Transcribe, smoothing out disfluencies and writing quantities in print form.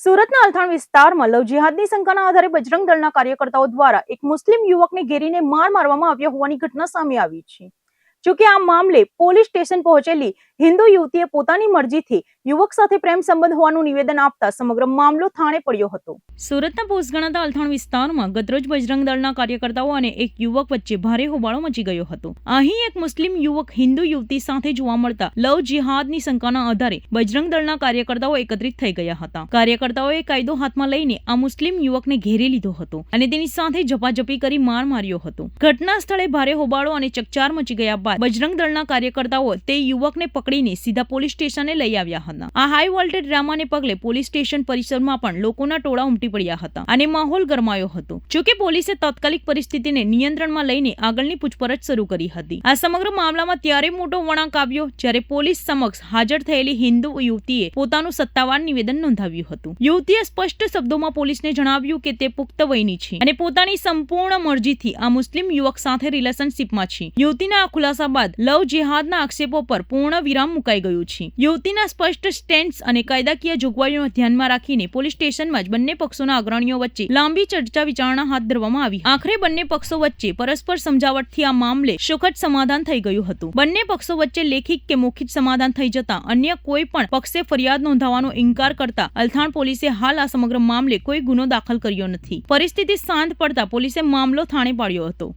સુરતના અલથાણ વિસ્તારમાં લવ જિહાદની શંકાના આધારે બજરંગ દળના કાર્યકર્તાઓ દ્વારા એક મુસ્લિમ યુવકને ઘેરીને માર મારવામાં આવ્યો હોવાની ઘટના સામે આવી છે. જોકે આ મામલે પોલીસ સ્ટેશન પહોંચેલી હિન્દુ યુવતીએ પોતાની મરજીથી યુવક સાથે પ્રેમ સંબંધ હોવાનું નિવેદન આપતા સમગ્ર મામલો થાણે પડ્યો હતો. સુરતના પોસ્ટ ગણાતા અલથાણ વિસ્તારમાં ગતરોજ બજરંગ દળના કાર્યકર્તાઓ અને એક યુવક વચ્ચે ભારે હોબાળો મચી ગયો હતો. અહીં એક મુસ્લિમ યુવક હિન્દુ યુવતી સાથે જોવા મળતા લવ જિહાદની શંકાના આધારે બજરંગ દળના કાર્યકર્તાઓ એકત્રિત થઈ ગયા હતા. કાર્યકર્તાઓએ કાયદો હાથમાં લઈને આ મુસ્લિમ યુવકને ઘેરી લીધો હતો અને તેની સાથે ઝપાઝપી કરી માર માર્યો હતો. ઘટના સ્થળે ભારે હોબાળો અને ચકચાર મચી ગયા બાદ બજરંગ દળના કાર્યકર્તાઓ તે યુવકને પકડીને સીધા પોલીસ સ્ટેશને લઈ આવ્યા હતા. આ હાઈ વોલ્ટેજ ડ્રામાને પગલે પોલીસ સ્ટેશન પરિસરમાં પણ લોકોના ટોળા ઉમટી પડ્યા હતા અને માહોલ ગરમાયો હતો. જોકે પોલીસે તાત્કાલિક પરિસ્થિતિને નિયંત્રણમાં લઈને આગળની પૂછપરછ શરૂ કરી હતી. આ સમગ્ર મામલામાં ત્યારે મોટો વળાંક આવ્યો જ્યારે પોલીસ સમક્ષ હાજર થયેલી હિન્દુ યુવતીએ પોતાનું સત્તાવાર નિવેદન નોંધાવ્યું હતું. યુવતીએ સ્પષ્ટ શબ્દોમાં પોલીસને જણાવ્યું કે તે પુખ્ત વયની છે અને પોતાની સંપૂર્ણ મરજીથી આ મુસ્લિમ યુવક સાથે રિલેશનશીપમાં છે. યુવતીના આ ખુલાસા બાદ લવ જિહાદના આક્ષેપો પર પૂર્ણ વિરામ મુકાઈ ગયું છે. યુવતીના સ્પષ્ટ સ્ટેન્ડ્સ અને કાયદાકીય જોગવાઈઓને ધ્યાનમાં રાખીને પોલીસ સ્ટેશનમાં જ બંને પક્ષોના અગ્રણીઓ વચ્ચે લાંબી ચર્ચા વિચારણા હાથ ધરવામાં આવી. આખરે બંને પક્ષો વચ્ચે પરસ્પર સમજાવટથી આ મામલે સુખદ સમાધાન થઈ ગયું હતું. બંને પક્ષો વચ્ચે લેખિત કે મૌખિક સમાધાન થઈ જતા અન્ય કોઈ પણ પક્ષે ફરિયાદ નોંધાવવાનો ઇનકાર કરતા અલથાણ પોલીસે હાલ આ સમગ્ર મામલે કોઈ ગુનો દાખલ કર્યો નથી. પરિસ્થિતિ શાંત પડતા પોલીસે મામલો થાણે પાડ્યો હતો.